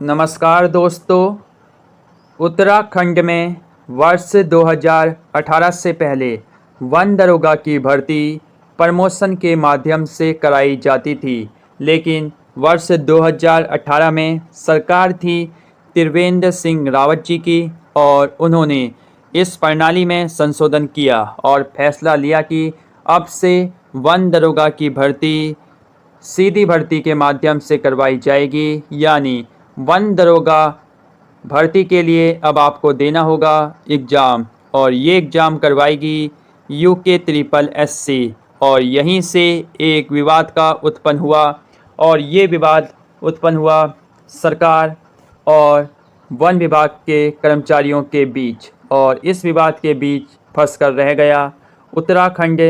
नमस्कार दोस्तों। उत्तराखंड में वर्ष 2018 से पहले वन दरोगा की भर्ती प्रमोशन के माध्यम से कराई जाती थी, लेकिन वर्ष 2018 में सरकार थी त्रिवेंद्र सिंह रावत जी की और उन्होंने इस प्रणाली में संशोधन किया और फैसला लिया कि अब से वन दरोगा की भर्ती सीधी भर्ती के माध्यम से करवाई जाएगी। यानी वन दरोगा भर्ती के लिए अब आपको देना होगा एग्ज़ाम, और ये एग्ज़ाम करवाएगी UKSSC। और यहीं से एक विवाद का उत्पन्न हुआ, और ये विवाद उत्पन्न हुआ सरकार और वन विभाग के कर्मचारियों के बीच, और इस विवाद के बीच फंस कर रह गया उत्तराखंड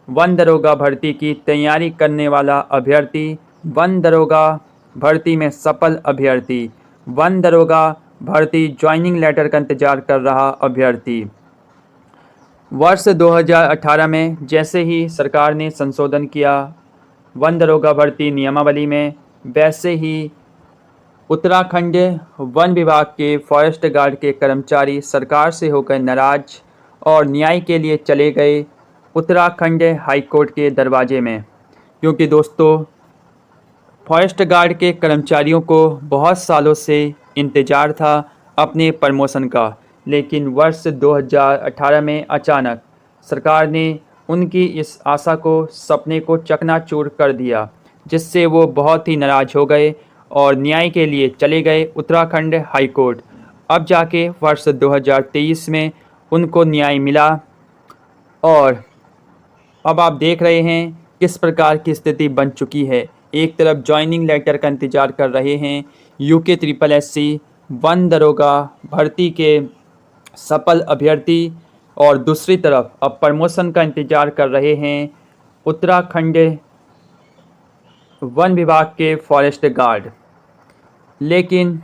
वन दरोगा भर्ती की तैयारी करने वाला अभ्यर्थी, वन दरोगा भर्ती में सफल अभ्यर्थी, वन दरोगा भर्ती ज्वाइनिंग लेटर का इंतज़ार कर रहा अभ्यर्थी। वर्ष 2018 में जैसे ही सरकार ने संशोधन किया वन दरोगा भर्ती नियमावली में, वैसे ही उत्तराखंड वन विभाग के फॉरेस्ट गार्ड के कर्मचारी सरकार से होकर नाराज और न्याय के लिए चले गए उत्तराखंड हाई कोर्ट के दरवाजे में। क्योंकि दोस्तों, फॉरेस्ट गार्ड के कर्मचारियों को बहुत सालों से इंतज़ार था अपने प्रमोशन का, लेकिन वर्ष 2018 में अचानक सरकार ने उनकी इस आशा को, सपने को चकनाचूर कर दिया, जिससे वो बहुत ही नाराज़ हो गए और न्याय के लिए चले गए उत्तराखंड हाई कोर्ट। अब जाके वर्ष 2023 में उनको न्याय मिला, और अब आप देख रहे हैं किस प्रकार की स्थिति बन चुकी है। एक तरफ ज्वाइनिंग लेटर का इंतज़ार कर रहे हैं UKSSC वन दरोगा भर्ती के सफल अभ्यर्थी, और दूसरी तरफ अब प्रमोशन का इंतज़ार कर रहे हैं उत्तराखंड वन विभाग के फॉरेस्ट गार्ड। लेकिन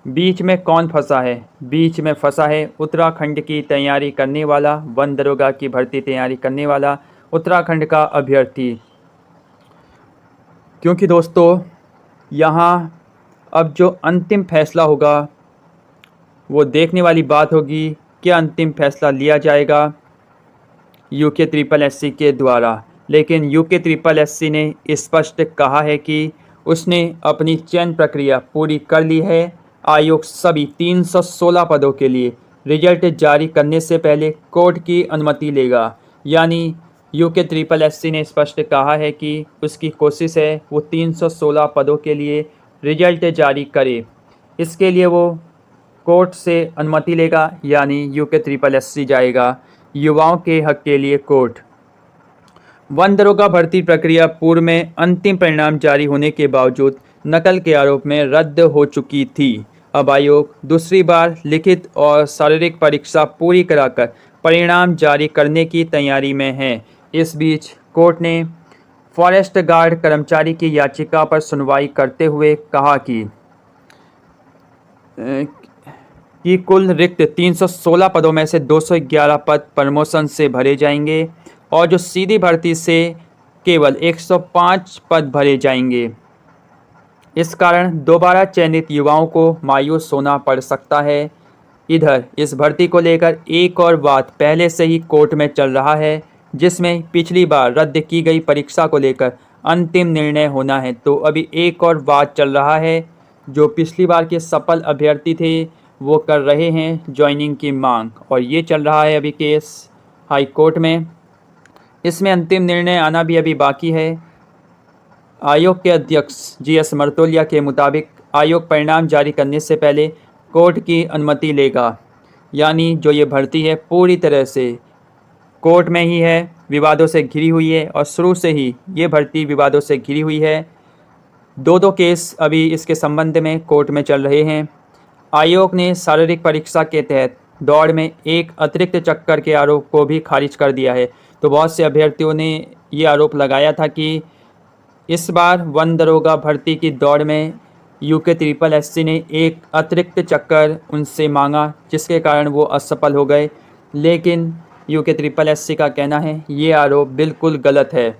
बीच में कौन फंसा है? बीच में फंसा है उत्तराखंड की तैयारी करने वाला, वन दरोगा की भर्ती तैयारी करने वाला उत्तराखंड का अभ्यर्थी। क्योंकि दोस्तों, यहाँ अब जो अंतिम फैसला होगा वो देखने वाली बात होगी। क्या अंतिम फैसला लिया जाएगा UKSSC के द्वारा? लेकिन UKSSC ने स्पष्ट कहा है कि उसने अपनी चयन प्रक्रिया पूरी कर ली है। आयोग सभी 316 पदों के लिए रिजल्ट जारी करने से पहले कोर्ट की अनुमति लेगा। यानी UKSSC ने स्पष्ट कहा है कि उसकी कोशिश है वो 316 पदों के लिए रिजल्ट जारी करे। इसके लिए वो कोर्ट से अनुमति लेगा, यानी UKSSC जाएगा युवाओं के हक के लिए कोर्ट। वन दरोगा भर्ती प्रक्रिया पूर्व में अंतिम परिणाम जारी होने के बावजूद नकल के आरोप में रद्द हो चुकी थी। अब आयोग दूसरी बार लिखित और शारीरिक परीक्षा पूरी कराकर परिणाम जारी करने की तैयारी में है। इस बीच कोर्ट ने फॉरेस्ट गार्ड कर्मचारी की याचिका पर सुनवाई करते हुए कहा कि कुल रिक्त 316 पदों में से 211 पद प्रमोशन से भरे जाएंगे, और जो सीधी भर्ती से केवल 105 पद भरे जाएंगे। इस कारण दोबारा चयनित युवाओं को मायूस होना पड़ सकता है। इधर इस भर्ती को लेकर एक और बात पहले से ही कोर्ट में चल रहा है, जिसमें पिछली बार रद्द की गई परीक्षा को लेकर अंतिम निर्णय होना है। तो अभी एक और बात चल रहा है, जो पिछली बार के सफल अभ्यर्थी थे वो कर रहे हैं ज्वाइनिंग की मांग, और ये चल रहा है अभी केस हाई कोर्ट में। इसमें अंतिम निर्णय आना भी अभी बाकी है। आयोग के अध्यक्ष GS मर्तोलिया के मुताबिक आयोग परिणाम जारी करने से पहले कोर्ट की अनुमति लेगा। यानी जो ये भर्ती है पूरी तरह से कोर्ट में ही है, विवादों से घिरी हुई है, और शुरू से ही ये भर्ती विवादों से घिरी हुई है। दो केस अभी इसके संबंध में कोर्ट में चल रहे हैं। आयोग ने शारीरिक परीक्षा के तहत दौड़ में एक अतिरिक्त चक्कर के आरोप को भी खारिज कर दिया है। तो बहुत से अभ्यर्थियों ने ये आरोप लगाया था कि इस बार वन दरोगा भर्ती की दौड़ में UKSSC ने एक अतिरिक्त चक्कर उनसे मांगा, जिसके कारण वो असफल हो गए। लेकिन UKSSC का कहना है ये आरोप बिल्कुल गलत है,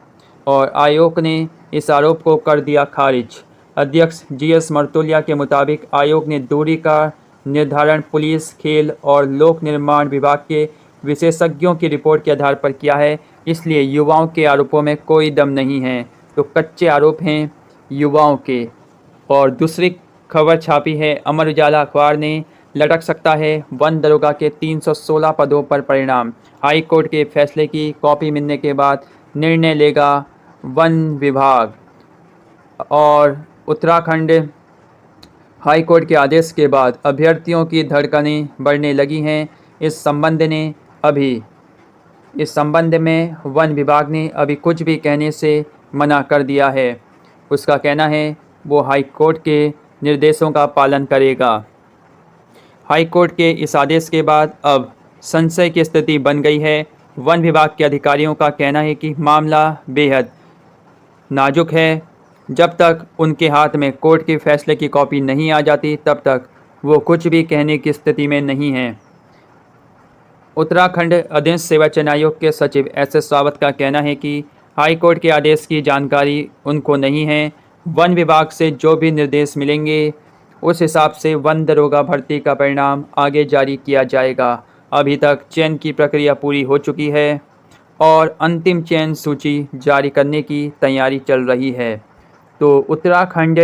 और आयोग ने इस आरोप को कर दिया खारिज। अध्यक्ष GS मर्तोलिया के मुताबिक आयोग ने दूरी का निर्धारण पुलिस, खेल और लोक निर्माण विभाग के विशेषज्ञों की रिपोर्ट के आधार पर किया है, इसलिए युवाओं के आरोपों में कोई दम नहीं है। तो कच्चे आरोप हैं युवाओं के। और दूसरी खबर छापी है अमर उजाला अखबार ने, लटक सकता है वन दरोगा के 316 पदों पर परिणाम। हाई कोर्ट के फैसले की कॉपी मिलने के बाद निर्णय लेगा वन विभाग। और उत्तराखंड हाई कोर्ट के आदेश के बाद अभ्यर्थियों की धड़कनें बढ़ने लगी हैं। इस संबंध में वन विभाग ने अभी कुछ भी कहने से मना कर दिया है। उसका कहना है वो हाई कोर्ट के निर्देशों का पालन करेगा। हाई कोर्ट के इस आदेश के बाद अब संशय की स्थिति बन गई है। वन विभाग के अधिकारियों का कहना है कि मामला बेहद नाजुक है। जब तक उनके हाथ में कोर्ट के फैसले की कॉपी नहीं आ जाती तब तक वो कुछ भी कहने की स्थिति में नहीं हैं। उत्तराखंड अधीन सेवा चयन आयोग के सचिव SS रावत का कहना है कि हाई कोर्ट के आदेश की जानकारी उनको नहीं है। वन विभाग से जो भी निर्देश मिलेंगे उस हिसाब से वन दरोगा भर्ती का परिणाम आगे जारी किया जाएगा। अभी तक चयन की प्रक्रिया पूरी हो चुकी है और अंतिम चयन सूची जारी करने की तैयारी चल रही है। तो उत्तराखंड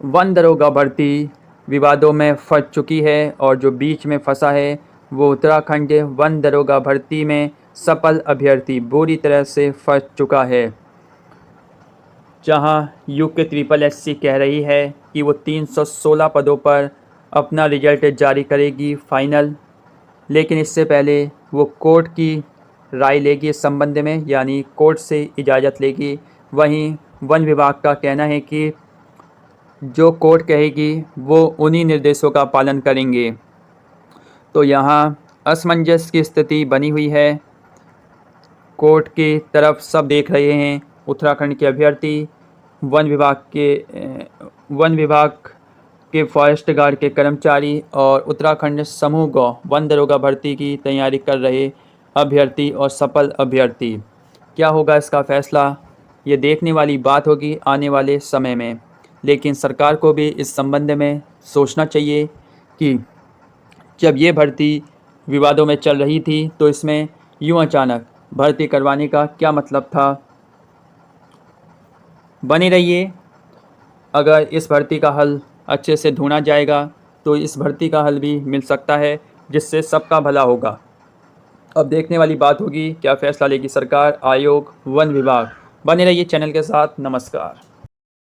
वन दरोगा भर्ती विवादों में फंस चुकी है और जो बीच में फंसा है वो उत्तराखंड वन दरोगा भर्ती में सफल अभ्यर्थी बुरी तरह से फंस चुका है। जहां UK SSC कह रही है कि वो 316 पदों पर अपना रिजल्ट जारी करेगी फाइनल, लेकिन इससे पहले वो कोर्ट की राय लेगी इस संबंध में, यानी कोर्ट से इजाज़त लेगी। वहीं वन विभाग का कहना है कि जो कोर्ट कहेगी वो उन्हीं निर्देशों का पालन करेंगे। तो यहाँ असमंजस की स्थिति बनी हुई है। कोर्ट की तरफ सब देख रहे हैं, उत्तराखंड के अभ्यर्थी वन विभाग के फॉरेस्ट गार्ड के कर्मचारी और उत्तराखंड समूह गौ वन दरोगा भर्ती की तैयारी कर रहे अभ्यर्थी और सफल अभ्यर्थी। क्या होगा इसका फैसला, ये देखने वाली बात होगी आने वाले समय में। लेकिन सरकार को भी इस संबंध में सोचना चाहिए कि जब ये भर्ती विवादों में चल रही थी तो इसमें यूँ अचानक भर्ती करवाने का क्या मतलब था। बने रहिए, अगर इस भर्ती का हल अच्छे से ढूंढा जाएगा तो इस भर्ती का हल भी मिल सकता है जिससे सबका भला होगा। अब देखने वाली बात होगी क्या फैसला लेगी सरकार, आयोग, वन विभाग। बने रहिए चैनल के साथ। नमस्कार।